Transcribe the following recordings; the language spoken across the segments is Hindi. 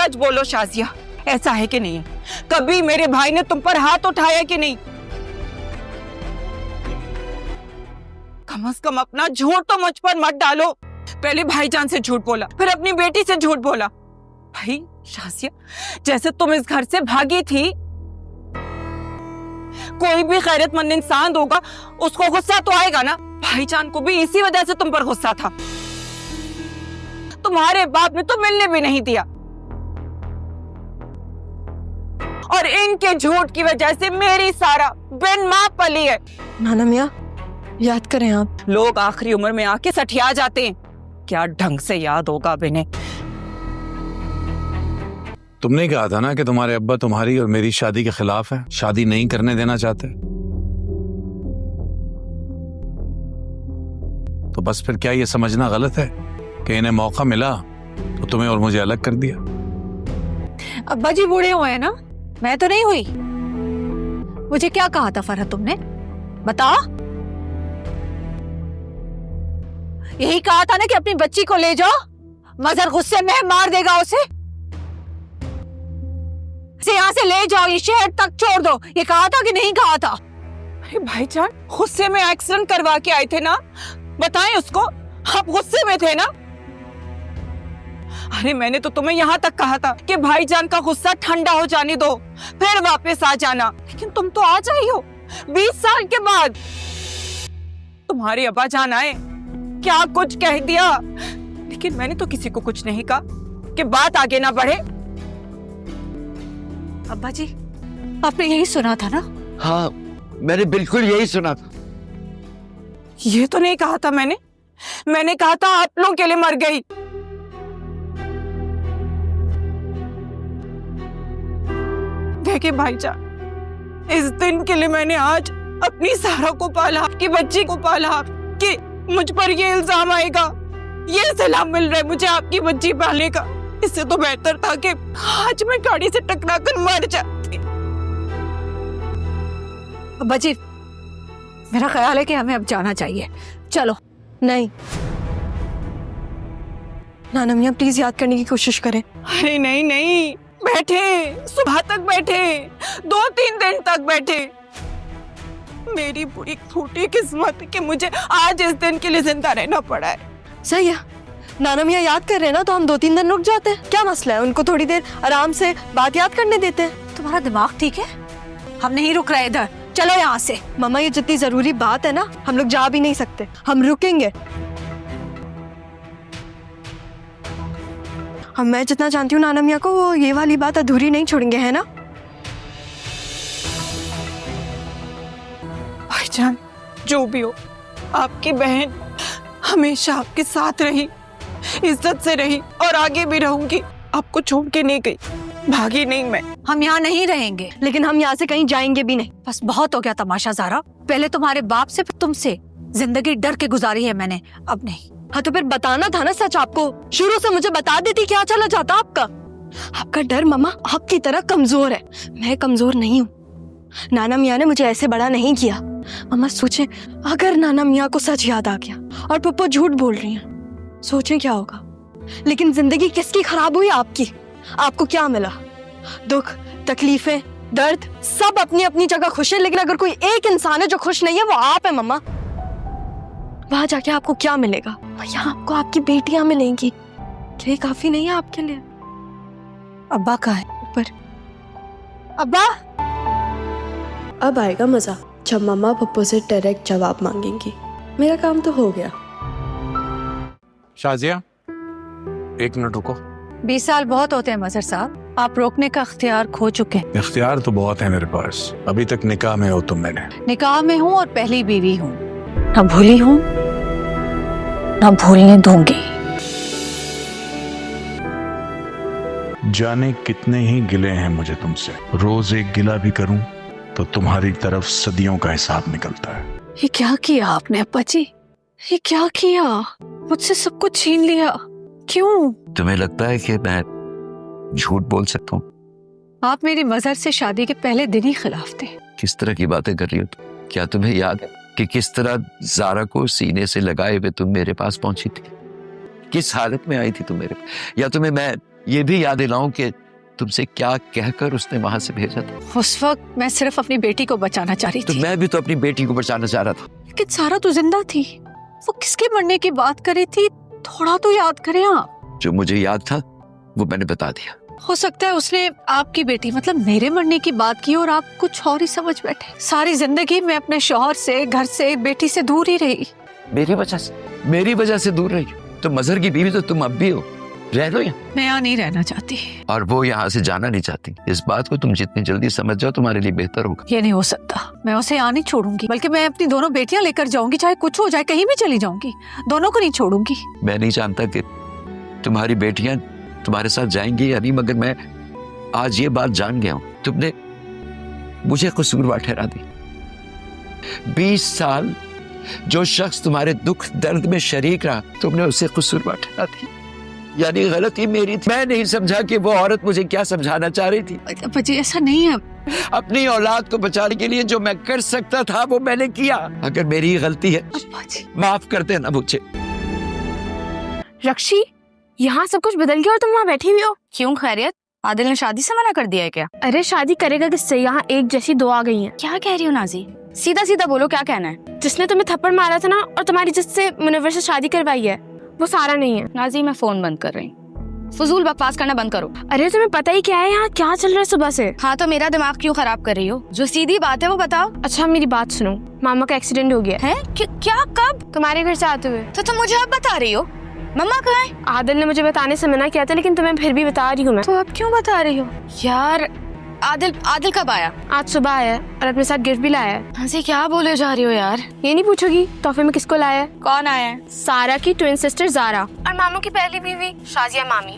सच बोलो शाजिया, ऐसा है कि नहीं है? कभी मेरे भाई ने तुम पर हाथ उठाया कि नहीं? कम से कम अपना झूठ तो मुझ पर मत डालो। पहले भाईजान से झूठ बोला, फिर अपनी बेटी से झूठ बोला। भाई शाजिया, जैसे तुम इस घर से भागी थी, कोई भी खैरतमंद इंसान होगा उसको गुस्सा तो आएगा ना। भाईजान को भी इसी वजह से तुम पर गुस्सा था। तुम्हारे बाप ने तो मिलने भी नहीं दिया, और इनके झूठ की वजह से मेरी सारा बिन मां पली है। नाना मियाँ, याद करें आप। लोग आखिरी उम्र में आके सठिया जाते हैं, क्या ढंग से याद होगा अब इन्हें। तुमने कहा था ना कि तुम्हारे अब्बा तुम्हारी और मेरी शादी के खिलाफ है, शादी नहीं करने देना चाहते। तो बस फिर क्या ये समझना गलत है कि इन्हें मौका मिला तो तुम्हें और मुझे अलग कर दिया? अब्बा जी बूढ़े हुए हैं ना, मैं तो नहीं हुई। मुझे क्या कहा था फरहत तुमने, बता? यही कहा था ना कि अपनी बच्ची को ले जाओ, मजहर गुस्से में मार देगा उसे। यहाँ से ले जाओ, ये शहर तक छोड़ दो, ये कहा था कि नहीं कहा था? अरे भाईजान, गुस्से में एक्सीडेंट करवा के आए थे ना, बताएं उसको। आप गुस्से में थे ना? अरे मैंने तो तुम्हें यहाँ तक कहा था कि भाईजान का गुस्सा ठंडा हो जाने दो, फिर वापस आ जाना, लेकिन तुम तो आ जाई हो 20 साल के बाद। तुम्हारे अब्बा जान आए, क्या कुछ कह दिया, लेकिन मैंने तो किसी को कुछ नहीं कहा कि बात आगे ना बढ़े। अब्बा जी, आपने यही सुना था ना? हाँ, मैंने बिल्कुल यही सुना था। ये तो नहीं कहा था मैंने कहा था आप लोगों के लिए मर गई। देखिए भाईजान, इस दिन के लिए मैंने आज अपनी सारा को पाला, आपकी बच्ची को पाला, कि मुझ पर ये इल्जाम आएगा, ये सलाम मिल रहा है मुझे आपकी बच्ची पालने का। इससे तो बेहतर था कि आज मैं गाड़ी से टकरा कर मर जाती। अब्बा जी, मेरा ख्याल है कि हमें अब जाना चाहिए, चलो। नहीं नाना मियाँ, प्लीज याद करने की कोशिश करें। अरे नहीं नहीं, बैठे, सुबह तक बैठे, 2-3 दिन तक बैठे। मेरी बुरी फूटी किस्मत कि मुझे आज इस दिन के लिए जिंदा रहना पड़ा है। सही है, नाना मियाँ याद कर रहे हैं ना, तो हम 2-3 दिन रुक जाते हैं। क्या मसला है, उनको थोड़ी देर आराम से बात याद करने देते हैं। तुम्हारा दिमाग ठीक है? हम नहीं रुक रहे इधर, चलो यहाँ से। मम्मा, ये जितनी जरूरी बात है ना, हम लोग जा भी नहीं सकते, हम रुकेंगे। मैं जितना जानती हूँ नाना मियाँ को, वो ये वाली बात अधूरी नहीं छोड़ेंगे, है ना? भाईजान, जो भी हो, आपकी बहन हमेशा आपके साथ रही, इज्जत से रही, और आगे भी रहूंगी। आपको छोड़ के नहीं गई, भागी नहीं मैं। हम यहाँ नहीं रहेंगे, लेकिन हम यहाँ से कहीं जाएंगे भी नहीं। बस बहुत हो गया तमाशा ज़ारा। पहले तुम्हारे बाप से, फिर तुमसे जिंदगी डर के गुजारी है मैंने, अब नहीं। हाँ तो फिर बताना था ना सच आपको, शुरू से मुझे बता देती, क्या चला जाता आपका। आपका डर मम्मा आपकी तरह कमजोर है, मैं कमजोर नहीं हूँ। नाना मियाँ ने मुझे ऐसे बड़ा नहीं किया। मम्मा सोचें, अगर नाना मियाँ को सच याद आ गया और पप्पो झूठ बोल रही हैं, सोचें क्या होगा। लेकिन जिंदगी किसकी खराब हुई? आपकी। आपको क्या मिला? दुख, तकलीफें, दर्द, सब अपनी अपनी जगह खुश है, लेकिन अगर कोई एक इंसान है जो खुश नहीं है, वो आप है मम्मा। वहां जाके आपको क्या मिलेगा? यहाँ आपको आपकी बेटियां मिलेंगी। क्या ये काफी नहीं है आपके लिए? अब्बा कहाँ है? ऊपर। अब्बा, अब आएगा मजा जब मम्मा पप्पो से डायरेक्ट जवाब मांगेंगी। मेरा काम तो हो गया। शाजिया, 1 मिनट रुको। 20 साल बहुत होते हैं मजहर साहब, आप रोकने का इख्तियार खो चुके हैं। इख्तियार तो बहुत है मेरे पास, अभी तक निकाह में हो तुम। मैंने निकाह में हूँ और पहली बीवी हूँ, ना भूली हूँ ना भूलने दूंगी। जाने कितने ही गिले हैं मुझे तुमसे, रोज एक गिला भी करूं तो तुम्हारी तरफ सदियों का हिसाब निकलता है। ये क्या किया आपने अब्बा जी? ये क्या किया? मुझसे सब कुछ छीन लिया, क्यों? तुम्हें लगता है कि मैं झूठ बोल सकता हूँ? आप मेरी मजहर से शादी के पहले दिन ही खिलाफ थे। किस तरह की बातें कर रही हो तुम? क्या तुम्हें याद है कि किस तरह ज़ारा को सीने से लगाए हुए तुम मेरे पास पहुंची थी? किस हालत में आई थी तुम मेरे पास? या तुम्हें मैं ये भी याद दिलाऊं कि तुमसे क्या कहकर उसने वहां से भेजा था। उस वक्त मैं सिर्फ अपनी बेटी को बचाना चाह रही तो थी। मैं भी तो अपनी बेटी को बचाना चाह रहा था। लेकिन सारा तो जिंदा थी। वो किसके मरने की बात करी थी, थोड़ा तो याद करें आप। जो मुझे याद था वो मैंने बता दिया। हो सकता है उसने आपकी बेटी मतलब मेरे मरने की बात की और आप कुछ और ही समझ बैठे। सारी जिंदगी मैं अपने शौहर से, घर से, बेटी से दूर ही रही। मेरी वजह से दूर रही। तो मजहर की बीवी तो तुम अब भी हो, रह लो यहाँ। मैं यहाँ नहीं रहना चाहती। और वो यहाँ से जाना नहीं चाहती। इस बात को तुम जितनी जल्दी समझ जाओ तुम्हारे लिए बेहतर होगा। ये नहीं हो सकता। मैं उसे यहाँ नहीं छोड़ूंगी, बल्कि मैं अपनी दोनों बेटियां लेकर जाऊंगी। चाहे कुछ हो जाए, कहीं भी चली जाऊंगी, दोनों को नहीं छोड़ूंगी। मैं नहीं जानता कि तुम्हारी बेटियां तुम्हारे साथ जाएंगी या नहीं, मगर मैं आज ये बात जान गया हूं। तुमने मुझे कसूरवार ठहरा दी। 20 साल जो शख्स तुम्हारे दुख दर्द में शरीक रहा, तुमने उसे कसूरवार ठहरा दी। यानी गलती मेरी थी। मैं नहीं समझा कि वो औरत मुझे क्या समझाना चाह रही थी। बच्चे ऐसा नहीं है। अपनी औलाद को बचाने के लिए जो मैं कर सकता था वो मैंने किया। अगर मेरी गलती है माफ कर देना मुझे। रक्षी, यहाँ सब कुछ बदल गया और तुम वहाँ बैठी हुई हो। क्यों खैरियत? आदिल ने शादी से मना कर दिया है क्या? अरे शादी करेगा किससे? यहाँ एक जैसी 2 आ गई हैं। क्या कह रही हो नाजी? सीधा सीधा बोलो, क्या कहना है? जिसने तुम्हें थप्पड़ मारा था ना और तुम्हारी जिससे मुनव्वर से शादी करवाई है, वो सारा नहीं है। नाजी, मैं फोन बंद कर रही हूँ। फजूल बकवास करना बंद करो। अरे तुम्हें पता ही क्या है यहाँ क्या चल रहा है सुबह से? हाँ तो मेरा दिमाग क्यों खराब कर रही हो? जो सीधी बात है वो बताओ। अच्छा मेरी बात सुनो, मामा का एक्सीडेंट हो गया है। क्या? कब? तुम्हारे घर से आते हुए। तो तुम मुझे अब बता रही हो? मम्मा कहाँ है? आदिल ने मुझे बताने से मना किया था, लेकिन तुम्हें फिर भी बता रही हूँ मैं। तो अब क्यों बता रही हो? यार आदिल कब आया? आज सुबह आया और अपने साथ गिफ्ट भी लाया है। हंसी, क्या बोले जा रही हो यार? ये नहीं पूछोगी तोहफे में किसको लाया है? कौन आया है? सारा की ट्विन सिस्टर जारा और मामू की पहली बीवी शाजिया मामी।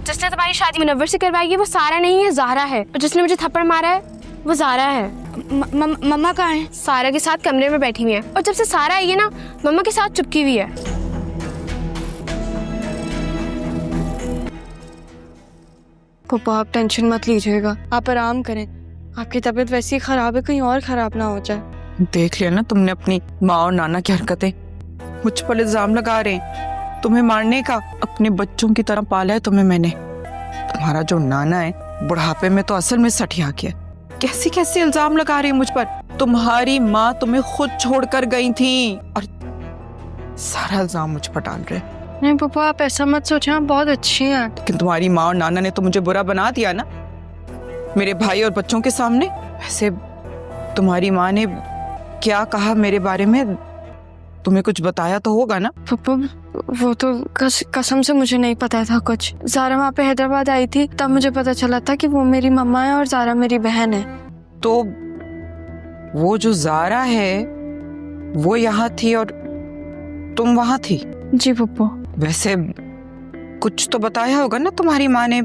जिसने तुम्हारी शादी मुनव्वर से करवाई है वो सारा नहीं है, जारा है। और जिसने मुझे थप्पड़ मारा है वो जारा है। मम्मा कहाँ है? सारा के साथ कमरे में बैठी हुई है। और जब से सारा आई है ना, मम्मा के साथ चुपकी हुई है। पापा आप टेंशन मत लीजिएगा, आप आराम करें। आपकी तबीयत वैसे ही खराब है, कहीं और खराब ना हो जाए। देख लिया ना तुमने अपनी माँ और नाना की हरकतें। मुझ पर इल्जाम लगा रहे हैं तुम्हें मारने का। अपने बच्चों की तरह पाला है तुम्हें मैंने। तुम्हारा जो नाना है बुढ़ापे में तो असल में सठिया गया। कैसे कैसे इल्जाम लगा रहे हैं मुझ पर। तुम्हारी माँ तुम्हें खुद छोड़कर गई थी और सारा इल्जाम मुझ पर डाल रहे। नहीं पापा आप ऐसा मत सोचें, आप बहुत अच्छी हैं। लेकिन तुम्हारी माँ और नाना ने तो मुझे बुरा बना दिया ना मेरे भाई और बच्चों के सामने। वैसे तुम्हारी माँ ने क्या कहा मेरे बारे में? तुम्हें कुछ बताया तो होगा ना? पापा वो तो कसम से मुझे नहीं पता था कुछ। जारा वहाँ पे हैदराबाद आई थी, तब मुझे पता चला था कि वो मेरी मम्मा है और जारा मेरी बहन है। तो वो जो जारा है वो यहाँ थी और तुम वहाँ थी? जी पापा। वैसे कुछ तो बताया होगा ना तुम्हारी माँ ने?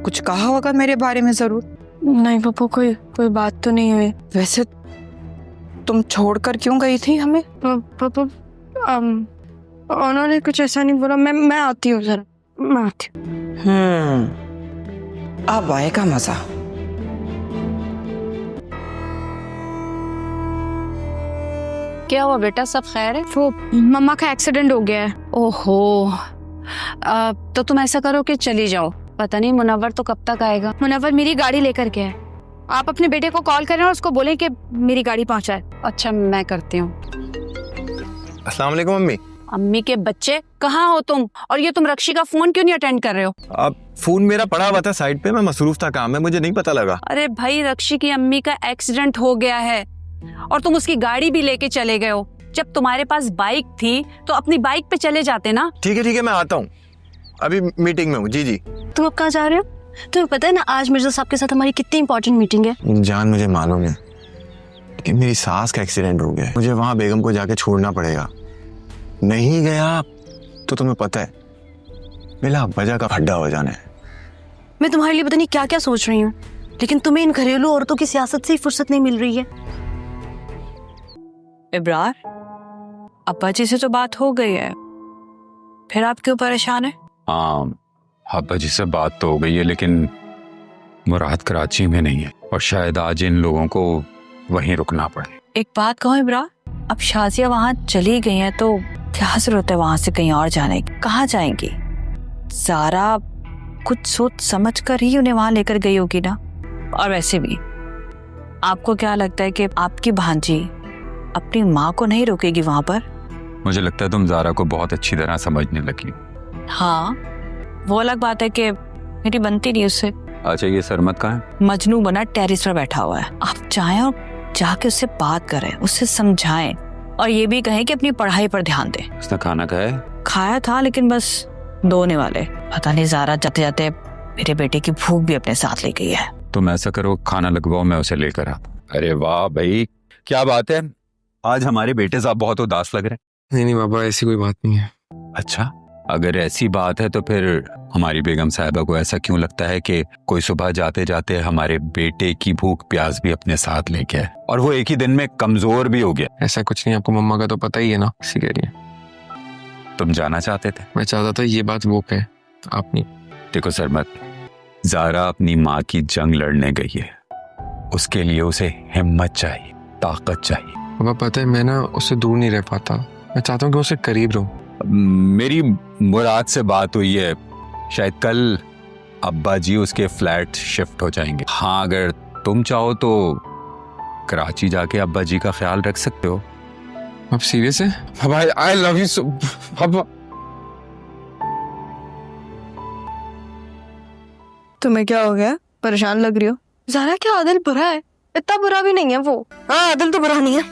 कुछ कहा होगा मेरे बारे में जरूर। नहीं पापा, कोई बात तो नहीं हुई। वैसे तुम छोड़कर क्यों गई थी हमें? पापा उन्होंने कुछ ऐसा नहीं बोला। मैं आती हूँ जरा, मैं आती हूँ। अब आएगा मजा। क्या हुआ बेटा, सब खैर है? वो मम्मा का एक्सीडेंट हो गया है। ओहो, तो तुम ऐसा करो कि चली जाओ। पता नहीं मुनव्वर तो कब तक आएगा। मुनव्वर मेरी गाड़ी लेकर के है। आप अपने बेटे को कॉल करें और उसको बोलें कि मेरी गाड़ी पहुंचाए। अच्छा मैं करती हूँ। अस्सलाम वालेकुम मम्मी। अम्मी के बच्चे, कहाँ हो तुम? और ये तुम रक्षी का फोन क्यों नहीं अटेंड कर रहे हो? अब फोन मेरा पड़ा हुआ था साइड पे, मैं मसरूफ था काम में, मुझे नहीं पता लगा। अरे भाई, रक्षी की अम्मी का एक्सीडेंट हो गया है और तुम उसकी गाड़ी भी लेके चले गए हो। जब तुम्हारे पास बाइक थी तो अपनी बाइक पे चले जाते ना। ठीक है मैं आता हूँ, अभी मीटिंग में हूँ। जी तुम अब कहाँ जा रहे हो? तुम्हें पता है ना आज मिर्जा साहब के साथ हमारी कितनी इंपॉर्टेंट मीटिंग है। जान मुझे मालूम है, लेकिन मेरी सास का एक्सीडेंट हो गया है। मुझे वहाँ बेगम को जाके छोड़ना पड़ेगा। नहीं गया तो तुम्हें पता है मेरा वजह का खड्डा हो जाना है। मैं तुम्हारे लिए पता नहीं क्या क्या सोच रही हूँ, लेकिन तुम्हें इन घरेलू औरतों की सियासत से ही फुर्सत नहीं मिल रही है। इब्रार, अब्बा जी से तो बात हो गई है, फिर आप क्यों परेशान है? हाँ अब्बा जी से बात तो हो गई है, लेकिन मुराद कराची में नहीं है और शायद आज इन लोगों को वहीं रुकना पड़े। एक बात कहूँ इब्रार, अब शाजिया वहाँ चली गई है तो क्या जरूरत है वहां से कहीं और जाने की? कहाँ जाएंगी? जारा कुछ सोच समझ कर ही उन्हें वहां लेकर गई होगी ना। और वैसे भी आपको क्या लगता है कि आपकी भांजी अपनी माँ को नहीं रोकेगी वहां पर? मुझे लगता है तुम ज़ारा को बहुत अच्छी तरह समझने लगी। हाँ, वो अलग बात है कि मेरी बनती नहीं उससे। अच्छा, ये सरमत कहाँ है? मजनू बना टेरिस पर बैठा हुआ है। आप चाहें और जाके उससे बात करें, उससे समझाएं और ये भी कहें कि अपनी पढ़ाई पर ध्यान दें। उसने खाना खाया है? खाया था, लेकिन बस दोने वाले। पता नहीं ज़ारा जाते जाते मेरे बेटे की भूख भी अपने साथ ले गई है। तुम ऐसा करो, खाना लगवाओ, मैं उसे लेकर आता। अरे वाह भाई, क्या बात है, आज हमारे बेटे साहब बहुत उदास लग रहे हैं। नहीं नहीं बाबा, ऐसी कोई बात नहीं है। अच्छा, अगर ऐसी बात है तो फिर हमारी बेगम साहिबा को ऐसा क्यों लगता है कि कोई सुबह जाते जाते हमारे बेटे की भूख प्यास भी अपने साथ लेके आए, और वो एक ही दिन में कमजोर भी हो गया? ऐसा कुछ नहीं, आपको मम्मा का तो पता ही है ना, इसी कह रही है। तुम जाना चाहते थे? मैं चाहता था ये बात वो कहे, आप नहीं। देखो सरमत, ज़ारा अपनी माँ की जंग लड़ने गई है, उसके लिए उसे हिम्मत चाहिए, ताकत चाहिए। बाबा पता है, मैं ना उससे दूर नहीं रह पाता, मैं चाहता हूँ कि उससे करीब रहूं। मेरी मुराद से बात हुई है, शायद कल अब्बा जी उसके फ्लैट शिफ्ट हो जाएंगे। हाँ, अगर तुम चाहो तो कराची जाके अब्बा जी का ख्याल रख सकते हो। आप सीरियस है? बाबा आई लव यू सो। बाबा तुम्हें क्या हो गया, परेशान लग रही हो? ज़ारा क्या आदिल बुरा है? इतना बुरा भी नहीं है वो। हाँ, आदिल तो बुरा नहीं है।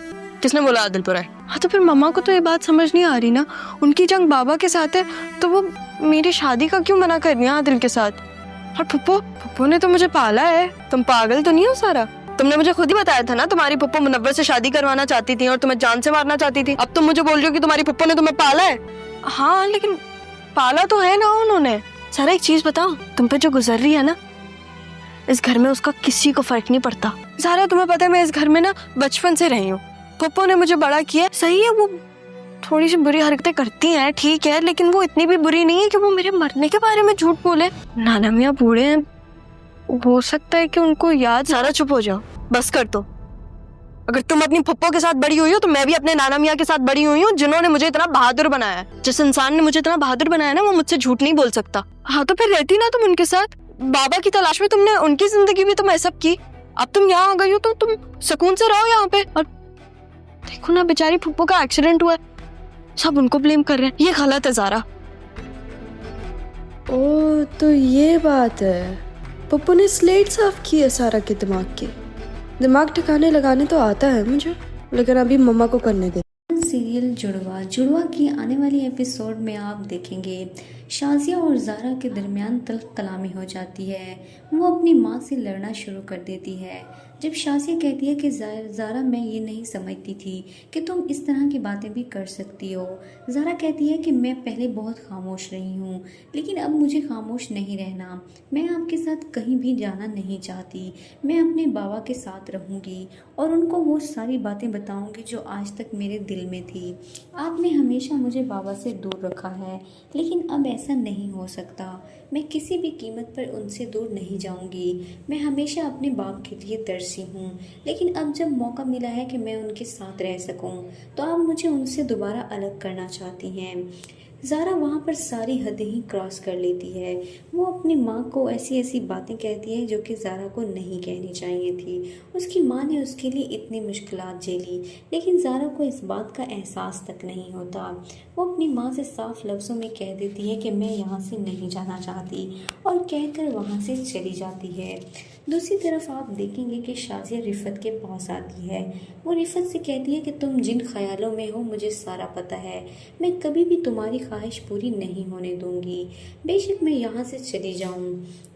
किसने बोला आदिल बुरा है? हाँ, तो फिर मम्मा को तो ये बात समझ नहीं आ रही ना, उनकी जंग बाबा के साथ है, तो वो मेरी शादी का क्यों मना कर रही है आदिल के साथ? और पप्पू ने तो मुझे पाला है। तुम पागल तो नहीं हो सारा? तुमने मुझे खुद ही बताया था ना, तुम्हारी पप्पू मुनव्वर से शादी करवाना चाहती थी और तुम्हें जान से मारना चाहती थी। अब तुम मुझे बोल रही हो कि तुम्हारी पप्पू ने तुम्हें पाला है। हाँ, लेकिन पाला तो है ना उन्होंने। सारा एक चीज बताओ, तुम पे जो गुजर रही है ना, इस घर में उसका किसी को फर्क नहीं पड़ता। सारा तुम्हें पता है, मैं इस घर में ना बचपन से रही हूँ। पप्पू ने मुझे बड़ा किया, सही है, वो थोड़ी सी बुरी हरकतें करती हैं, ठीक है, लेकिन वो इतनी भी बुरी नहीं है कि वो मेरे मरने के बारे में झूठ बोले। नाना मियाँ बूढ़े हैं, हो सकता है कि उनको याद। सारा चुप हो जाओ, बस कर दो। अगर तुम अपनी पप्पो के साथ बड़ी हुई हो तो मैं भी अपने नाना मियाँ के साथ बड़ी हुई हूँ, जिन्होंने मुझे इतना बहादुर बनाया है। जिस इंसान ने मुझे इतना बहादुर बनाया ना, वो मुझसे झूठ नहीं बोल सकता। हाँ, तो फिर रहती ना तुम उनके साथ। बाबा की तलाश में तुमने उनकी जिंदगी भी तो मैसअप की। अब तुम यहाँ आ गई हो तो तुम सुकून से रहो यहाँ पे। और देखो ना, बेचारी पप्पो का एक्सीडेंट हुआ है, सब उनको ब्लेम कर रहे हैं। ये गलत है ज़ारा। ओ, तो ये बात है। पप्पू ने स्लेट साफ की है सारा के दिमाग की। दिमाग ठिकाने लगाने तो आता है मुझे, लेकिन अभी मम्मा को करने दे। सीरियल जुड़वा की आने वाली एपिसोड में आप देखेंगे शाजिया और ज़ारा के दरमियान तल्ख कलामी हो जाती है। वो अपनी माँ से लड़ना शुरू कर देती है। जब शाजिया कहती है कि ज़ारा, मैं ये नहीं समझती थी कि तुम इस तरह की बातें भी कर सकती हो। ज़ारा कहती है कि मैं पहले बहुत खामोश रही हूँ, लेकिन अब मुझे खामोश नहीं रहना। मैं आपके साथ कहीं भी जाना नहीं चाहती। मैं अपने बाबा के साथ रहूँगी और उनको वो सारी बातें बताऊँगी जो आज तक मेरे दिल में थी। आपने हमेशा मुझे बाबा से दूर रखा है, लेकिन अब ऐसा नहीं हो सकता। मैं किसी भी कीमत पर उनसे दूर नहीं जाऊंगी। मैं हमेशा अपने बाप के लिए तरसी हूँ, लेकिन अब जब मौका मिला है कि मैं उनके साथ रह सकूँ, तो आप मुझे उनसे दोबारा अलग करना चाहती हैं। ज़ारा वहाँ पर सारी हदें ही क्रॉस कर लेती है। वो अपनी माँ को ऐसी ऐसी बातें कहती है जो कि ज़ारा को नहीं कहनी चाहिए थी। उसकी माँ ने उसके लिए इतनी मुश्किलात झेली, लेकिन ज़ारा को इस बात का एहसास तक नहीं होता। वो अपनी माँ से साफ लफ्ज़ों में कह देती है कि मैं यहाँ से नहीं जाना चाहती, और कहकर वहाँ से चली जाती है। दूसरी तरफ आप देखेंगे कि शाजिया रिफत के पास आती है। वो रिफत से कहती है कि तुम जिन ख्यालों में हो मुझे सारा पता है। मैं कभी भी तुम्हारी ख्वाहिश पूरी नहीं होने दूंगी। बेशक मैं यहाँ से चली जाऊँ,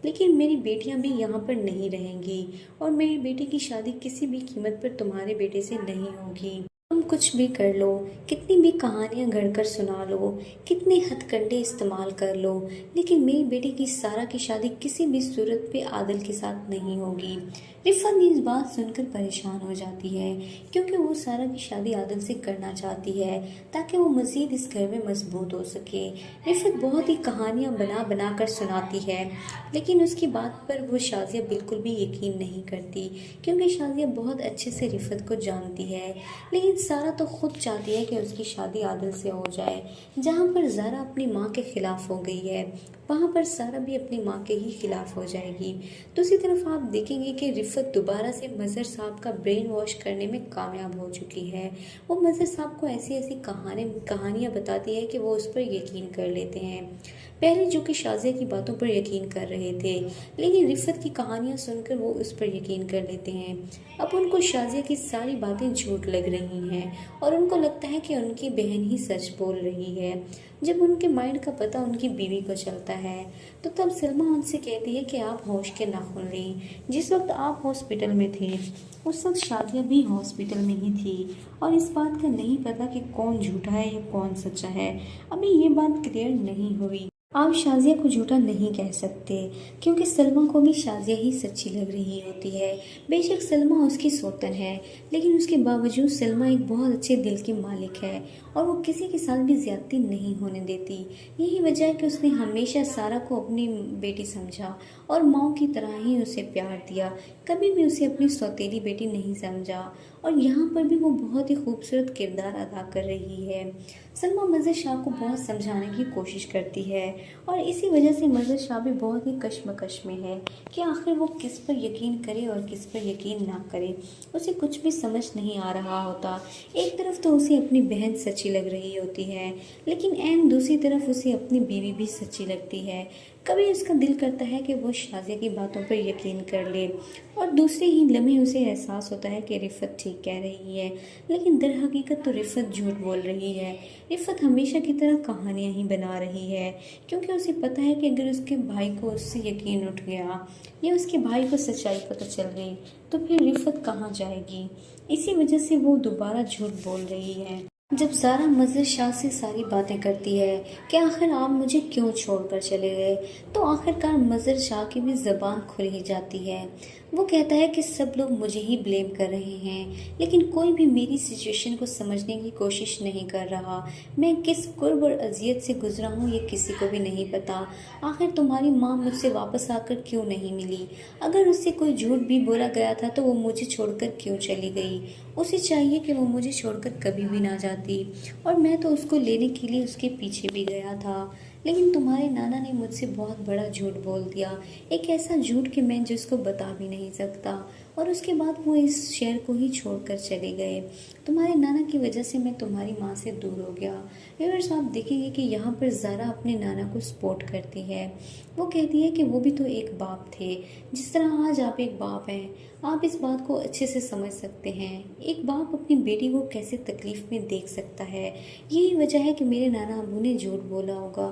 लेकिन मेरी बेटियाँ भी यहाँ पर नहीं रहेंगी, और मेरी बेटी की शादी किसी भी कीमत पर तुम्हारे बेटे से नहीं होगी। तुम कुछ भी कर लो, कितनी भी कहानियाँ गढ़कर सुना लो, कितने हथकंडे इस्तेमाल कर लो, लेकिन मेरी बेटी की सारा की शादी किसी भी सूरत पे आदिल के साथ नहीं होगी। रिफत इस बात सुनकर परेशान हो जाती है, क्योंकि वो सारा की शादी आदिल से करना चाहती है ताकि वो मज़ीद इस घर में मजबूत हो सके। रिफत बहुत ही कहानियाँ बना कर सुनाती है, लेकिन उसकी बात पर वो शाजिया बिल्कुल भी यकीन नहीं करती, क्योंकि शाजिया बहुत अच्छे से रिफत को जानती है। लेकिन सारा तो खुद चाहती है कि उसकी शादी आदिल से हो जाए। जहाँ पर ज़ारा अपनी माँ के खिलाफ हो गई है, वहाँ पर सारा भी अपनी माँ के ही खिलाफ हो जाएगी। दूसरी तरफ आप देखेंगे कि रिफ़त दोबारा से मज़हर साहब का ब्रेन वॉश करने में कामयाब हो चुकी है। वो मज़हर साहब को ऐसी ऐसी कहानियाँ बताती है कि वो उस पर यकीन कर लेते हैं। पहले जो कि शाज़िया की बातों पर यकीन कर रहे थे, लेकिन रिफ़त की कहानियाँ सुनकर वो उस पर यकीन कर लेते हैं। अब उनको शाज़िया की सारी बातें झूठ लग रही हैं और उनको लगता है कि उनकी बहन ही सच बोल रही है। जब उनके माइंड का पता उनकी बीवी को चलता है तो तब सलमा उनसे कहती है कि आप होश के नाखून लें। जिस वक्त आप हॉस्पिटल में थे उस वक्त शाज़िया भी हॉस्पिटल में ही थी और इस बात का नहीं पता कि कौन झूठा है या कौन सच्चा है। अभी ये बात क्लियर नहीं हुई। आप शाज़िया को झूठा नहीं कह सकते क्योंकि सलमा को भी शाज़िया ही सच्ची लग रही होती है। बेशक सलमा उसकी सौतन है, लेकिन उसके बावजूद सलमा एक बहुत अच्छे दिल की मालिक है और वो किसी के साथ भी ज़्यादती नहीं होने देती। यही वजह है कि उसने हमेशा सारा को अपनी बेटी समझा और माँ की तरह ही उसे प्यार दिया, कभी भी उसे अपनी सौतेली बेटी नहीं समझा। और यहाँ पर भी वो बहुत ही खूबसूरत किरदार अदा कर रही है। सलमा मज़हर शाह को बहुत समझाने की कोशिश करती है और इसी वजह से मज़हर शाह भी बहुत ही कश्मकश में है कि आखिर वो किस पर यकीन करे और किस पर यकीन ना करे। उसे कुछ भी समझ नहीं आ रहा होता। एक तरफ तो उसे अपनी बहन सच्ची लग रही होती है, लेकिन ऐन दूसरी तरफ उसे अपनी बीवी भी सच्ची लगती है। कभी उसका दिल करता है कि वो शाज़िया की बातों पर यकीन कर ले और दूसरे ही लम्हे उसे एहसास होता है कि रिफ़त ठीक कह रही है, लेकिन दर हकीकत तो रिफ़त झूठ बोल रही है। रिफ़त हमेशा की तरह कहानियाँ ही बना रही है क्योंकि उसे पता है कि अगर उसके भाई को उससे यकीन उठ गया या उसके भाई को सच्चाई पता चल गई तो फिर रिफ़त कहाँ जाएगी। इसी वजह से वो दोबारा झूठ बोल रही है। जब ज़ारा मज़हर शाह से सारी बातें करती है कि आखिर आप मुझे क्यों छोड़कर चले गए, तो आखिरकार मज़हर शाह की भी ज़बान खुल ही जाती है। वो कहता है कि सब लोग मुझे ही ब्लेम कर रहे हैं, लेकिन कोई भी मेरी सिचुएशन को समझने की कोशिश नहीं कर रहा। मैं किस कुर्ब और अजियत से गुजरा हूँ ये किसी को भी नहीं पता। आखिर तुम्हारी माँ मुझसे वापस आकर क्यों नहीं मिली? अगर उससे कोई झूठ भी बोला गया था तो वो मुझे छोड़कर क्यों चली गई? उसे चाहिए कि वो मुझे छोड़कर कभी भी ना जाती और मैं तो उसको लेने के लिए उसके पीछे भी गया था, लेकिन तुम्हारे नाना ने मुझसे बहुत बड़ा झूठ बोल दिया, एक ऐसा झूठ कि मैं जिसको बता भी नहीं सकता। और उसके बाद वो इस शहर को ही छोड़कर चले गए। तुम्हारे नाना की वजह से मैं तुम्हारी माँ से दूर हो गया। व्यूअर्स, आप देखेंगे कि यहाँ पर ज़ारा अपने नाना को सपोर्ट करती है। वो कहती है कि वो भी तो एक बाप थे, जिस तरह आज आप एक बाप हैं। आप इस बात को अच्छे से समझ सकते हैं, एक बाप अपनी बेटी को कैसे तकलीफ़ में देख सकता है। यही वजह है कि मेरे नाना अबू ने झूठ बोला होगा।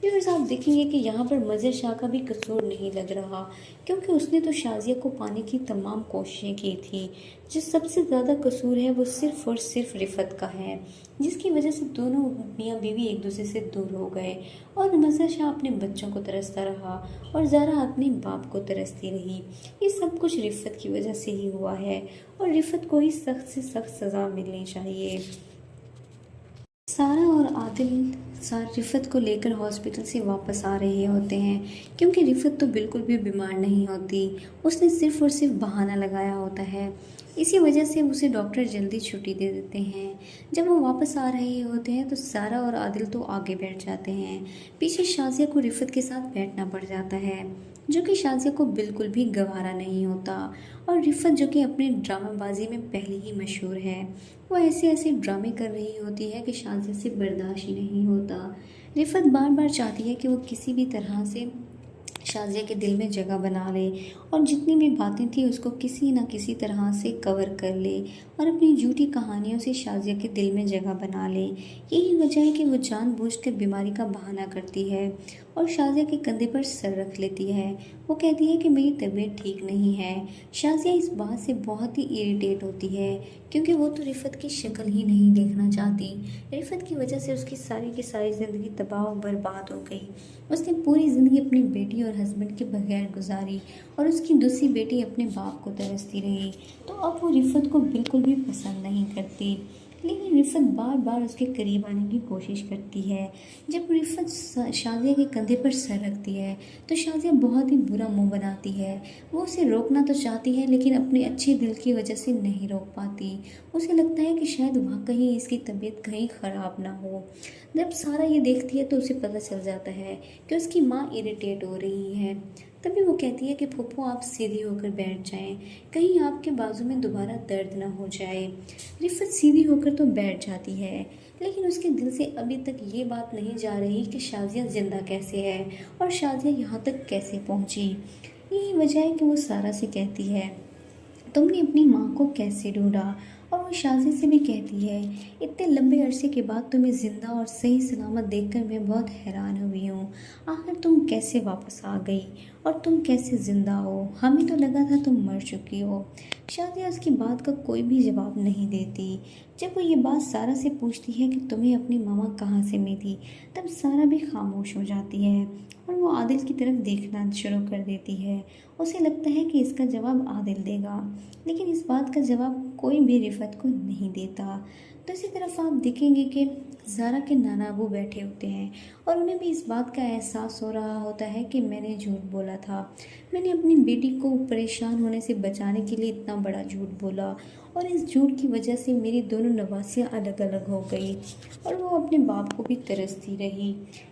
व्यूअर्स, आप देखेंगे कि यहाँ पर मज़हर शाह का भी कसूर नहीं लग रहा क्योंकि उसने तो शाज़िया को पाने की तमाम कोशिशें की थी। जो सबसे ज़्यादा कसूर है वो सिर्फ़ और सिर्फ रिफ़त का है, जिसकी वजह से दोनों मियाँ बीवी एक दूसरे से दूर हो गए और मज़हर शाह अपने बच्चों को तरसता रहा और ज़ारा अपने बाप को तरसती रही। ये सब कुछ रिफ़त की वजह से ही हुआ है और रिफ़त को ही सख्त से सख्त सज़ा मिलनी चाहिए। सारा और आदिल रिफ़त को लेकर हॉस्पिटल से वापस आ रहे होते हैं क्योंकि रिफ़त तो बिल्कुल भी बीमार नहीं होती, उसने सिर्फ़ और सिर्फ बहाना लगाया होता है। इसी वजह से उसे डॉक्टर जल्दी छुट्टी दे देते हैं। जब वो वापस आ रहे होते हैं तो सारा और आदिल तो आगे बैठ जाते हैं, पीछे शाज़िया को रिफ़त के साथ बैठना पड़ जाता है, जो कि शाज़िया को बिल्कुल भी गवारा नहीं होता। और रिफ़त, जो कि अपनी ड्रामाबाजी में पहले ही मशहूर है, वो ऐसे ऐसे ड्रामे कर रही होती है कि शाज़िया से बर्दाश्त ही नहीं होता। रिफ़त बार बार चाहती है कि वो किसी भी तरह से शाज़िया के दिल में जगह बना ले और जितनी भी बातें थी उसको किसी न किसी तरह से कवर कर ले और अपनी झूठी कहानियों से शाज़िया के दिल में जगह बना ले। यही वजह है कि वो जानबूझकर बीमारी का बहाना करती है और शाज़िया के कंधे पर सर रख लेती है। वो कहती है कि मेरी तबीयत ठीक नहीं है। शाज़िया इस बात से बहुत ही इरिटेट होती है क्योंकि वो तो रिफ़त की शक्ल ही नहीं देखना चाहती। रिफ़त की वजह से उसकी सारी की सारी ज़िंदगी तबाह और बर्बाद हो गई। उसने पूरी ज़िंदगी अपनी बेटी और हस्बैंड के बगैर गुजारी और उसकी दूसरी बेटी अपने बाप को तरसती रही, तो अब वो रिफ़त को बिल्कुल भी पसंद नहीं करती। लेकिन रिफत बार बार उसके करीब आने की कोशिश करती है। जब रिफत शाजिया के कंधे पर सर रखती है तो शाजिया बहुत ही बुरा मुंह बनाती है। वो उसे रोकना तो चाहती है लेकिन अपने अच्छे दिल की वजह से नहीं रोक पाती। उसे लगता है कि शायद वहाँ कहीं इसकी तबीयत कहीं ख़राब ना हो। जब सारा ये देखती है तो उसे पता चल जाता है कि उसकी माँ इरिटेट हो रही है। तभी वो कहती है कि फूफो आप सीधी होकर बैठ जाएं, कहीं आपके बाजू में दोबारा दर्द ना हो जाए। रिफत सीधी होकर तो बैठ जाती है लेकिन उसके दिल से अभी तक ये बात नहीं जा रही कि शाजिया ज़िंदा कैसे है और शाजिया यहाँ तक कैसे पहुँची। यही वजह है कि वो सारा से कहती है तुमने अपनी माँ को कैसे ढूंढा, और वो शाजिया से भी कहती है इतने लंबे अरसे के बाद तुम्हें ज़िंदा और सही सलामत देखकर मैं बहुत हैरान हुई हूँ। आखिर तुम कैसे वापस आ गई और तुम कैसे ज़िंदा हो, हमें तो लगा था तुम मर चुकी हो। शाजिया उसकी बात का कोई भी जवाब नहीं देती। जब वो ये बात सारा से पूछती है कि तुम्हें अपनी मामा कहाँ से मिली, तब सारा भी खामोश हो जाती है और वो आदिल की तरफ देखना शुरू कर देती है। उसे लगता है कि इसका जवाब आदिल देगा, लेकिन इस बात का जवाब कोई भी रिफत को नहीं देता। दूसरी तरफ आप देखेंगे कि ज़ारा के नाना अबू बैठे होते हैं और उन्हें भी इस बात का एहसास हो रहा होता है कि मैंने झूठ बोला था। मैंने अपनी बेटी को परेशान होने से बचाने के लिए इतना बड़ा झूठ बोला और इस झूठ की वजह से मेरी दोनों नवासियाँ अलग अलग हो गई और वो अपने बाप को भी तरसती रही।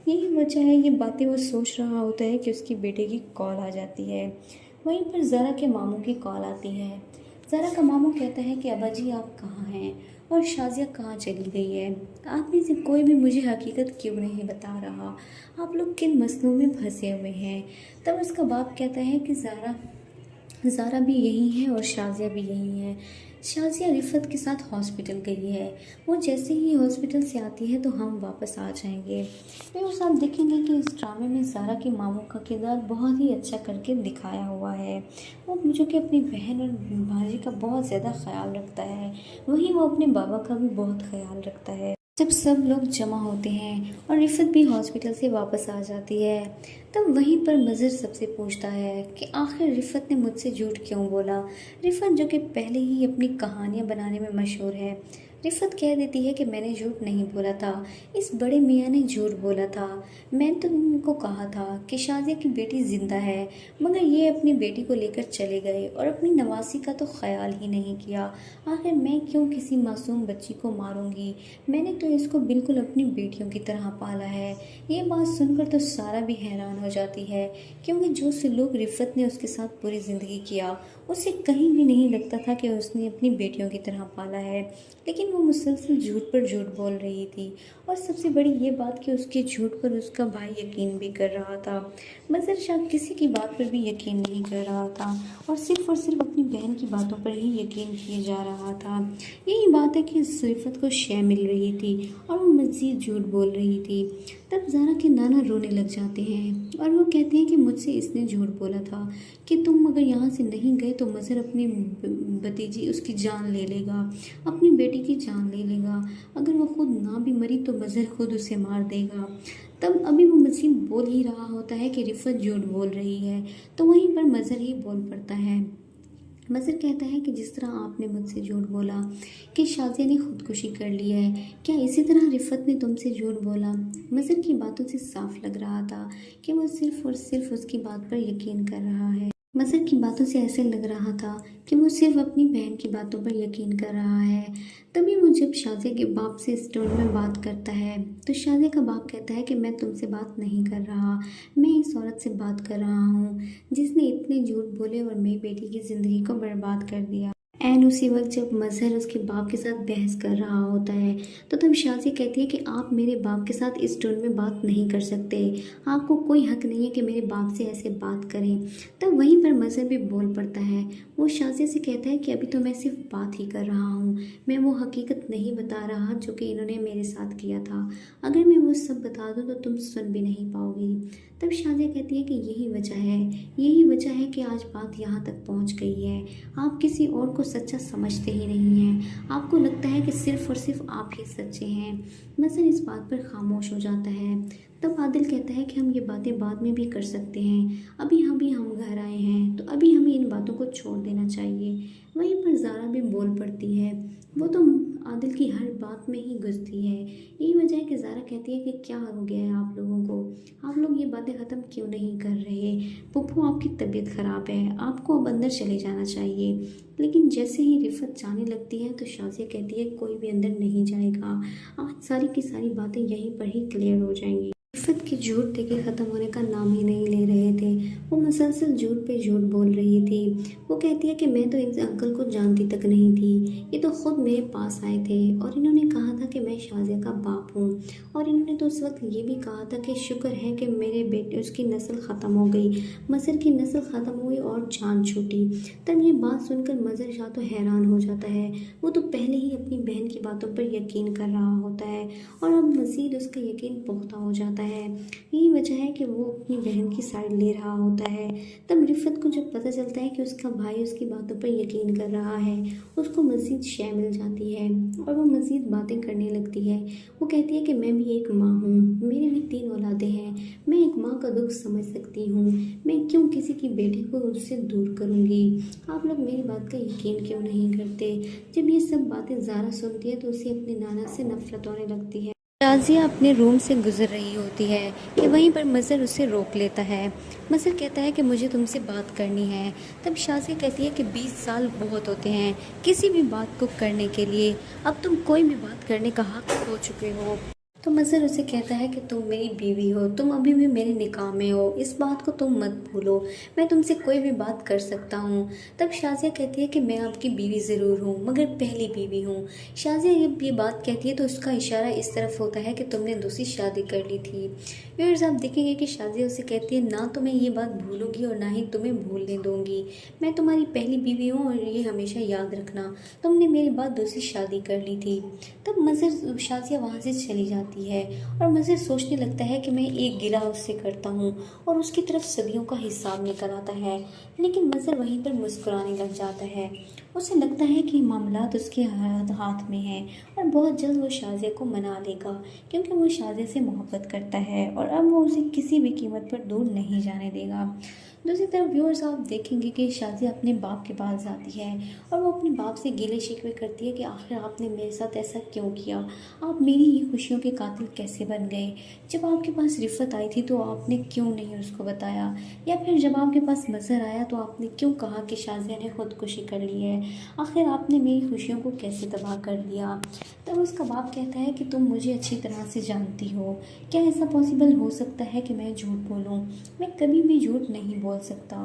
यही वजह है, ये बातें वो सोच रहा होता है कि उसकी बेटे की कॉल आ जाती है। वहीं पर ज़ारा के मामू की कॉल आती है। ज़ारा का मामू कहता है कि अब्बा जी आप कहाँ हैं और शाजिया कहाँ चली गई है। आप में से कोई भी मुझे हकीकत क्यों नहीं बता रहा, आप लोग किन मसलों में फंसे हुए हैं। तब उसका बाप कहता है कि ज़ारा भी यही है और शाजिया भी यही है। शाजिया रिफत के साथ हॉस्पिटल गई है, वो जैसे ही हॉस्पिटल से आती है तो हम वापस आ जाएंगे। फिर उस आप देखेंगे कि इस ड्रामे में ज़ारा के मामू का किरदार बहुत ही अच्छा करके दिखाया हुआ है। वो जो कि अपनी बहन और भांजी का बहुत ज़्यादा ख्याल रखता है, वहीं वो अपने बाबा का भी बहुत ख्याल रखता है। जब सब लोग जमा होते हैं और रिफत भी हॉस्पिटल से वापस आ जाती है, तब वहीं पर मज़र सबसे पूछता है कि आखिर रिफत ने मुझसे झूठ क्यों बोला। रिफत जो कि पहले ही अपनी कहानियाँ बनाने में मशहूर है, रिफत कह देती है कि मैंने झूठ नहीं बोला था, इस बड़े मियाँ ने झूठ बोला था। मैं तो उनको कहा था कि शाजिया की बेटी ज़िंदा है, मगर ये अपनी बेटी को लेकर चले गए और अपनी नवासी का तो ख्याल ही नहीं किया। आखिर मैं क्यों किसी मासूम बच्ची को मारूंगी, मैंने तो इसको बिल्कुल अपनी बेटियों की तरह पाला है। ये बात सुनकर तो सारा भी हैरान हो जाती है, क्योंकि जो सलूक रिफत ने उसके साथ पूरी ज़िंदगी किया, उसे कहीं भी नहीं लगता था कि उसने अपनी बेटियों की तरह पाला है। लेकिन वो मुसलसल झूठ पर झूठ बोल रही थी, और सबसे बड़ी ये बात कि उसके झूठ पर उसका भाई यकीन भी कर रहा था। मज़र शाह किसी की बात पर भी यकीन नहीं कर रहा था और सिर्फ अपनी बहन की बातों पर ही यकीन किए जा रहा था। यही बात है कि रिफत को शय मिल रही थी और वो मज़ीद झूठ बोल रही थी। तब ज़ारा के नाना रोने लग जाते हैं और वो कहते हैं कि मुझसे इसने झूठ बोला था कि तुम अगर यहाँ से नहीं गए तो मज़र अपनी भतीजी उसकी जान ले लेगा, अपनी बेटी की जान ले लेगा। अगर वो खुद ना भी मरी तो मज़र खुद उसे मार देगा। तब अभी वो मज़ीद बोल ही रहा होता है कि रिफत झूठ बोल रही है, तो वहीं पर मज़र ही बोल पड़ता है। मज़र कहता है कि जिस तरह आपने मुझसे झूठ बोला कि शाजिया ने खुदकुशी कर ली है, क्या इसी तरह रिफत ने तुमसे झूठ बोला। मज़र की बातों से साफ लग रहा था कि वो सिर्फ़ और सिर्फ उसकी बात पर यकीन कर रहा है। मज़र की बातों से ऐसे लग रहा था कि वो सिर्फ अपनी बहन की बातों पर यकीन कर रहा है। तभी वो जब शाजिया के बाप से इस टोन में बात करता है तो शाजिया का बाप कहता है कि मैं तुमसे बात नहीं कर रहा, मैं इस औरत से बात कर रहा हूँ जिसने इतने झूठ बोले और मेरी बेटी की ज़िंदगी को बर्बाद कर दिया। एंड उसी वक्त जब मज़हर उसके बाप के साथ बहस कर रहा होता है तो तब शाजिया कहती है कि आप मेरे बाप के साथ इस टोन में बात नहीं कर सकते, आपको कोई हक नहीं है कि मेरे बाप से ऐसे बात करें। तब वहीं पर मज़हर भी बोल पड़ता है। वो शाजिया से कहता है कि अभी तो मैं सिर्फ बात ही कर रहा हूँ, मैं वो हकीकत नहीं बता रहा जो कि इन्होंने मेरे साथ किया था। अगर मैं वो सब बता दूँ तो तुम सुन भी नहीं पाओगी। तब शाजिया कहती है कि यही वजह है कि आज बात यहाँ तक पहुँच गई है। आप किसी और को सच्चा समझते ही नहीं हैं, आपको लगता है कि सिर्फ और सिर्फ आप ही सच्चे हैं। मज़हर इस बात पर खामोश हो जाता है। तब आदिल कहता है कि हम ये बातें बाद में भी कर सकते हैं, अभी हम घर आए हैं तो अभी हमें हमें इन बातों को छोड़ देना चाहिए। वहीं पर ज़ारा भी बोल पड़ती है। वो तो आदिल की हर बात में ही घुसती है। यही वजह है कि ज़ारा कहती है कि क्या हो गया है आप लोगों को, आप लोग ये बातें ख़त्म क्यों नहीं कर रहे। पप्पू आपकी तबीयत ख़राब है, आपको अब अंदर चले जाना चाहिए। लेकिन जैसे ही रिफत जाने लगती है तो शाजिया कहती है कोई भी अंदर नहीं जाएगा, आज सारी की सारी बातें यहीं पर ही क्लियर हो जाएंगी। रिफत के झूठ देखिए ख़त्म होने का नाम ही नहीं ले रहे थे। वो मुसलसल झूठ पे झूठ बोल रही थी। वो कहती है कि मैं तो इस अंकल को जानती तक नहीं थी, ये तो खुद मेरे पास आए थे और इन्होंने कहा था कि मैं शाजिया का बाप हूँ। और इन्होंने तो उस वक्त ये भी कहा था कि शुक्र है कि मेरे बेटे उसकी नस्ल ख़त्म हो गई, मज़हर की नस्ल ख़त्म हुई और जान छूटी। तब ये बात सुनकर मज़हर शाह तो हैरान हो जाता है। वो तो पहले ही अपनी बहन की बातों पर यकीन कर रहा होता है और अब मज़ीद उसका यकीन पुख्ता हो जाता है। यही वजह है कि वो अपनी बहन की साइड ले रहा होता है। तब रिफत को जब पता चलता है कि उसका भाई उसकी बातों पर यकीन कर रहा है, उसको मज़ीद शय मिल जाती है और वो मज़ीद बातें करने लगती है। वो कहती है कि मैं भी एक माँ हूँ, मेरे भी 3 औलादें हैं, मैं एक माँ का दुख समझ सकती हूँ, मैं क्यों किसी की बेटी को उससे दूर करूँगी। आप लोग मेरी बात का यकीन क्यों नहीं करते। जब ये सब बातें ज़ारा सुनती है तो उसे अपने नाना से नफरत होने लगती है। शाजिया अपने रूम से गुजर रही होती है कि वहीं पर मज़हर उसे रोक लेता है। मज़हर कहता है कि मुझे तुमसे बात करनी है। तब शाजिया कहती है कि 20 साल बहुत होते हैं किसी भी बात को करने के लिए, अब तुम कोई भी बात करने का हक खो चुके हो। तो मज़हर उसे कहता है कि तुम मेरी बीवी हो, तुम अभी भी मेरे निकाह में हो, इस बात को तुम मत भूलो, मैं तुमसे कोई भी बात कर सकता हूँ। तब शाजिया कहती है कि मैं आपकी बीवी ज़रूर हूँ मगर पहली बीवी हूँ। शाजिया जब ये बात कहती है तो उसका इशारा इस तरफ होता है कि तुमने दूसरी शादी कर ली थी। व्यूअर्स आप देखेंगे कि शाजिया उसे कहती है ना तो मैं ये बात भूलूंगी और ना ही तुम्हें भूलने दूंगी, मैं तुम्हारी पहली बीवी हूँ और ये हमेशा याद रखना, तुमने मेरे बाद दूसरी शादी कर ली थी। तब मज़हर शाजिया वहाँ से चली जाती है और मज़हर सोचने लगता है कि मैं एक गिला उससे करता हूँ और उसकी तरफ सदियों का हिसाब निकल आता है। लेकिन मज़हर वहीं पर मुस्कुराने लग जाता है। उसे लगता है कि मामलात उसके हाथ में है और बहुत जल्द वो शाजिया को मना लेगा क्योंकि वो शाजिया से मोहब्बत करता है और अब वो उसे किसी भी कीमत पर दूर नहीं जाने देगा। दूसरी तरफ व्यूअर्स आप देखेंगे कि शाजिया अपने बाप के पास जाती है और वो अपने बाप से गिले शिकवे करती है कि आखिर आपने मेरे साथ ऐसा क्यों किया, आप मेरी ही खुशियों के कातिल कैसे बन गए। जब आपके पास रिफत आई थी तो आपने क्यों नहीं उसको बताया, या फिर जब आपके पास मज़हर आया तो आपने क्यों कहा कि शाजिया ने खुदकुशी कर ली है, आखिर आपने मेरी खुशियों को कैसे तबाह कर दिया। तब उसका बाप कहता है कि तुम मुझे अच्छी तरह से जानती हो, क्या ऐसा पॉसिबल हो सकता है कि मैं झूठ बोलूँ, मैं कभी भी झूठ नहीं बोल सकता।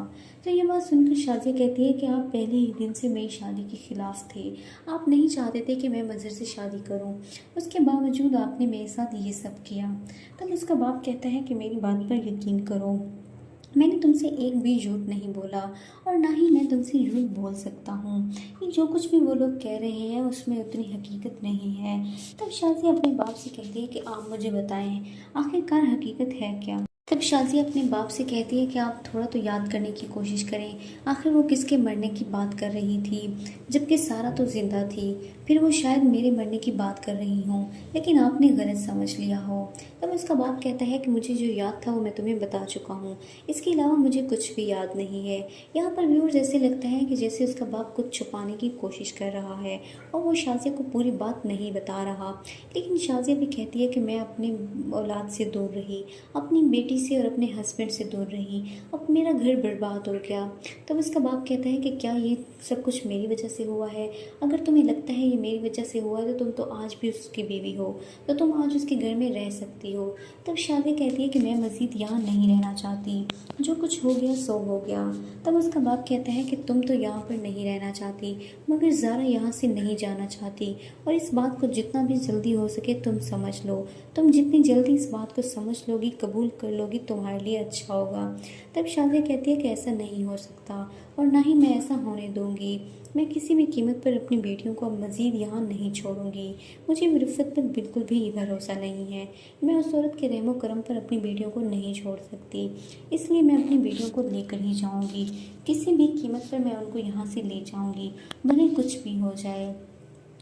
तो ये बात सुनकर शाजिया कहती है कि आप पहले ही दिन से मेरी शादी के खिलाफ थे, आप नहीं चाहते थे कि मैं मज़हर से शादी करूं, उसके बावजूद आपने मेरे साथ ये सब किया। तब उसका बाप कहता है कि मेरी बात पर यकीन करो, मैंने तुमसे एक भी झूठ नहीं बोला और ना ही मैं तुमसे झूठ बोल सकता हूँ, ये जो कुछ भी वो लोग कह रहे हैं उसमें उतनी हकीकत नहीं है। तब शाजिया अपने बाप से कहती है कि आप मुझे बताएं आखिरकार हकीकत है क्या। तब शाजिया अपने बाप से कहती है कि आप थोड़ा तो याद करने की कोशिश करें, आखिर वो किसके मरने की बात कर रही थी जबकि सारा तो ज़िंदा थी, फिर वो शायद मेरे मरने की बात कर रही हूँ लेकिन आपने गलत समझ लिया हो। तब उसका बाप कहता है कि मुझे जो याद था वो मैं तुम्हें बता चुका हूँ, इसके अलावा मुझे कुछ भी याद नहीं है। यहाँ पर व्यूअर्स ऐसे लगता है कि जैसे उसका बाप कुछ छुपाने की कोशिश कर रहा है और वो शाजिया को पूरी बात नहीं बता रहा, लेकिन शाजिया भी कहती है कि मैं अपनी औलाद से दूर रही, अपनी बेटी से और अपने हस्बैंड से दूर रही, अब मेरा घर बर्बाद हो गया। तब उसका बाप कहता है कि क्या ये सब कुछ मेरी वजह से हुआ है, अगर तुम्हें लगता है ये मेरी वजह से हुआ है तो तुम तो आज भी उसकी बीवी हो, तो तुम आज उसके घर में रह सकती हो। तब शाजिया कहती है कि मैं मज़ीद यहाँ नहीं रहना चाहती, जो कुछ हो गया सो हो गया। तब उसका बाप कहता है कि तुम तो यहाँ पर नहीं रहना चाहती मगर ज़ारा यहाँ से नहीं जाना चाहती और इस बात को जितना भी जल्दी हो सके तुम समझ लो, तुम जितनी जल्दी इस बात को समझ लोगी, कबूल कर लोगी, तुम्हारे लिए अच्छा होगा। तब शाजिया कहती है कि ऐसा नहीं हो सकता और ना ही मैं ऐसा होने दूंगी, मैं किसी भी कीमत पर अपनी बेटियों को अब मज़ीद यहाँ नहीं छोड़ूंगी, मुझे रिफत पर बिल्कुल भी भरोसा नहीं है, मैं उस औरत के रहमो करम पर अपनी बेटियों को नहीं छोड़ सकती, इसलिए मैं अपनी बेटियों को लेकर ही जाऊँगी, किसी भी कीमत पर मैं उनको यहाँ से ले जाऊँगी, भले कुछ भी हो जाए।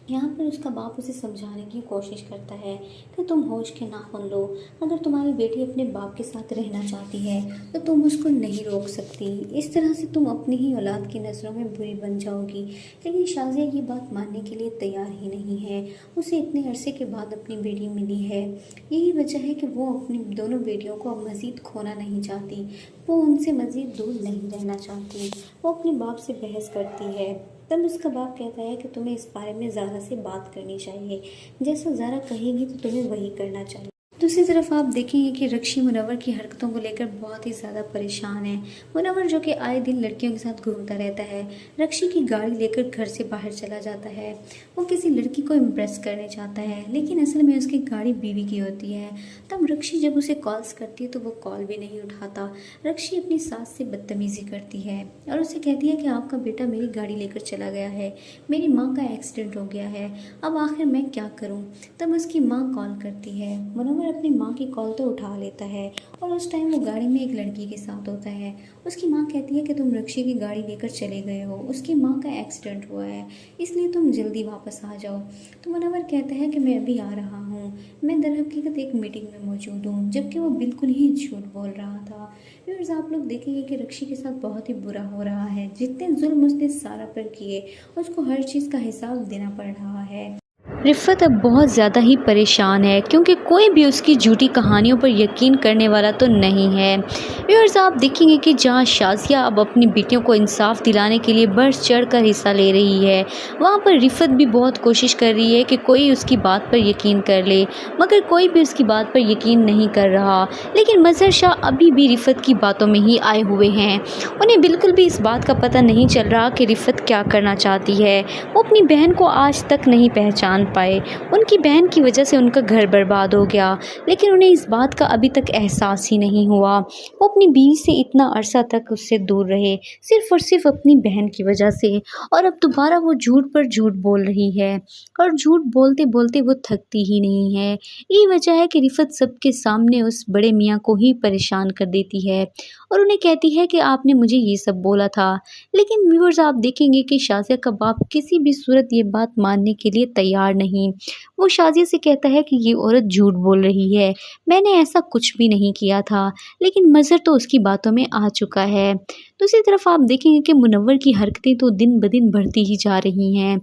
यहाँ पर उसका बाप उसे समझाने की कोशिश करता है कि तुम होश के नाखून लो। अगर तुम्हारी बेटी अपने बाप के साथ रहना चाहती है तो तुम उसको नहीं रोक सकती। इस तरह से तुम अपनी ही औलाद की नज़रों में बुरी बन जाओगी। लेकिन शाज़िया ये बात मानने के लिए तैयार ही नहीं है। उसे इतने अरसे के बाद अपनी बेटी मिली है। यही वजह है कि वो अपनी दोनों बेटियों को अब मज़ीद खोना नहीं चाहती। वो उनसे मज़ीद दूर नहीं रहना चाहती। वो अपने बाप से बहस करती है। तब उसका बाप कहता है कि तुम्हें इस बारे में ज़ारा से बात करनी चाहिए। जैसा ज़ारा कहेगी तो तुम्हें वही करना चाहिए। दूसरी तरफ आप देखेंगे कि रक्षी मुनव्वर की हरकतों को लेकर बहुत ही ज़्यादा परेशान है। मुनव्वर जो कि आए दिन लड़कियों के साथ घूमता रहता है, रक्षी की गाड़ी लेकर घर से बाहर चला जाता है। वो किसी लड़की को इम्प्रेस करने चाहता है, लेकिन असल में उसकी गाड़ी बीवी की होती है। तब रक्षी जब उसे कॉल्स करती है तो वो कॉल भी नहीं उठाता। रक्षी अपनी सास से बदतमीज़ी करती है और उसे कहती है कि आपका बेटा मेरी गाड़ी लेकर चला गया है, मेरी माँ का एक्सीडेंट हो गया है, अब आखिर मैं क्या करूँ। तब उसकी माँ कॉल करती है। मुनव्वर अपनी माँ की कॉल तो उठा लेता है और उस टाइम वो गाड़ी में एक लड़की के साथ होता है। उसकी माँ कहती है कि तुम रक्षी की गाड़ी लेकर चले गए हो, उसकी माँ का एक्सीडेंट हुआ है, इसलिए तुम जल्दी वापस आ जाओ। तो मुनव्वर कहता है कि मैं अभी आ रहा हूँ, मैं दरहकीकत एक मीटिंग में मौजूद हूँ, जबकि वो बिल्कुल ही झूठ बोल रहा था। व्यूअर्स, आप लोग देखेंगे कि रक्षी के साथ बहुत ही बुरा हो रहा है। जितने जुल्म उसने सारा पर किए उसको हर चीज़ का हिसाब देना पड़ रहा है। रिफ़त अब बहुत ज़्यादा ही परेशान है क्योंकि कोई भी उसकी झूठी कहानियों पर यकीन करने वाला तो नहीं है। व्यूअर्स, आप देखेंगे कि जहां शाज़िया अब अपनी बेटियों को इंसाफ दिलाने के लिए बढ़ चढ़ कर हिस्सा ले रही है, वहां पर रिफ़त भी बहुत कोशिश कर रही है कि कोई उसकी बात पर यकीन कर ले, मगर कोई भी उसकी बात पर यकीन नहीं कर रहा। लेकिन मज़हर शाह अभी भी रिफ़त की बातों में ही आए हुए हैं। उन्हें बिल्कुल भी इस बात का पता नहीं चल रहा कि रिफ़त क्या करना चाहती है। वो अपनी बहन को आज तक नहीं पहचान पाए। उनकी बहन की वजह से उनका घर बर्बाद हो गया, लेकिन उन्हें इस बात का अभी तक एहसास ही नहीं हुआ। वो अपनी बीवी से इतना अरसा तक उससे दूर रहे, सिर्फ और सिर्फ अपनी बहन की वजह से, और अब दोबारा वो झूठ पर झूठ बोल रही है और झूठ बोलते बोलते वो थकती ही नहीं है। यही वजह है कि रिफ़त सबके सामने उस बड़े मियाँ को ही परेशान कर देती है और उन्हें कहती है कि आपने मुझे ये सब बोला था। लेकिन व्यूअर्स, आप देखेंगे कि शाज़िया का बाप किसी भी सूरत ये बात मानने के लिए तैयार नहीं। वो शाज़िया से कहता है कि ये औरत झूठ बोल रही है, मैंने ऐसा कुछ भी नहीं किया था। लेकिन मज़हर तो उसकी बातों में आ चुका है। दूसरी तरफ आप देखेंगे कि मुनव्वर की हरकतें तो दिन ब दिन बढ़ती ही जा रही हैं।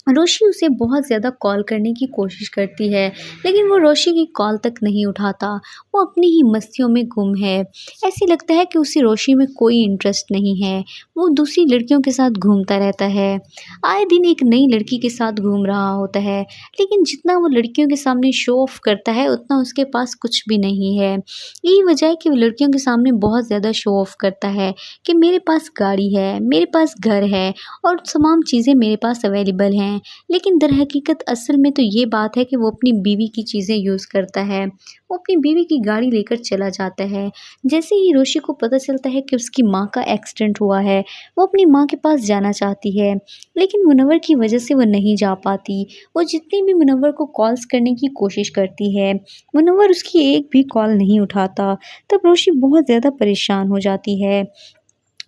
रोशी उसे बहुत ज़्यादा कॉल करने की कोशिश करती है, लेकिन वो रोशी की कॉल तक नहीं उठाता। वो अपनी ही मस्तियों में गुम है। ऐसे लगता है कि उसे रोशी में कोई इंटरेस्ट नहीं है। वो दूसरी लड़कियों के साथ घूमता रहता है, आए दिन एक नई लड़की के साथ घूम रहा होता है, लेकिन जितना वो लड़कियों के सामने शो ऑफ करता है उतना उसके पास कुछ भी नहीं है। यही वजह है कि वो लड़कियों के सामने बहुत ज़्यादा शो ऑफ करता है कि मेरे पास गाड़ी है, मेरे पास घर है और तमाम चीज़ें मेरे पास अवेलेबल हैं। लेकिन दर हकीकत असल में तो ये बात है कि वो अपनी बीवी की चीज़ें यूज़ करता है। वो अपनी बीवी की गाड़ी लेकर चला जाता है। जैसे ही रोशी को पता चलता है कि उसकी माँ का एक्सीडेंट हुआ है, वो अपनी माँ के पास जाना चाहती है, लेकिन मुनव्वर की वजह से वो नहीं जा पाती। वो जितनी भी मुनव्वर को कॉल्स करने की कोशिश करती है, मुनव्वर उसकी एक भी कॉल नहीं उठाता। तब रोशी बहुत ज़्यादा परेशान हो जाती है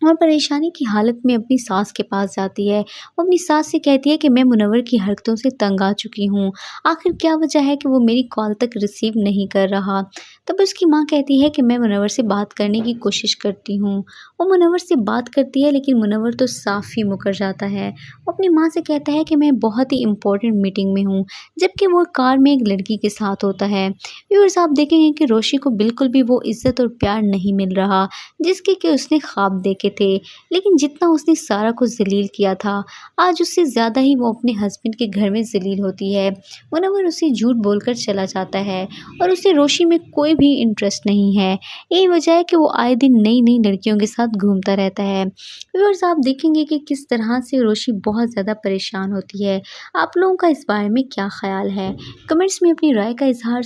और परेशानी की हालत में अपनी सास के पास जाती है। वो अपनी सास से कहती है कि मैं मुनव्वर की हरकतों से तंग आ चुकी हूँ, आखिर क्या वजह है कि वो मेरी कॉल तक रिसीव नहीं कर रहा। तब उसकी माँ कहती है कि मैं मुनव्वर से बात करने की कोशिश करती हूँ। वो मुनव्वर से बात करती है, लेकिन मुनव्वर तो साफ ही मुकर जाता है। वो अपनी माँ से कहता है कि मैं बहुत ही इम्पोर्टेंट मीटिंग में हूँ, जबकि वो कार में एक लड़की के साथ होता है। व्यूअर्स, आप देखेंगे कि रोशी को बिल्कुल भी वो इज्जत और प्यार नहीं मिल रहा जिसके कि उसने ख्वाब देखे थे। लेकिन जितना उसने सारा को जलील किया था, आज उससे ज़्यादा ही वो अपने हस्बैंड के घर में जलील होती है। मुनव्वर उसे झूठ बोलकर चला जाता है और उसे रोशी में कोई भी इंटरेस्ट नहीं है। यही वजह है कि वो आए दिन नई नई लड़कियों के साथ घूमता रहता है। व्यूअर्स, आप देखेंगे कि किस तरह से रोशी बहुत ज़्यादा परेशान होती है। आप लोगों का इस बारे में क्या ख्याल है? कमेंट्स में अपनी राय का इजहार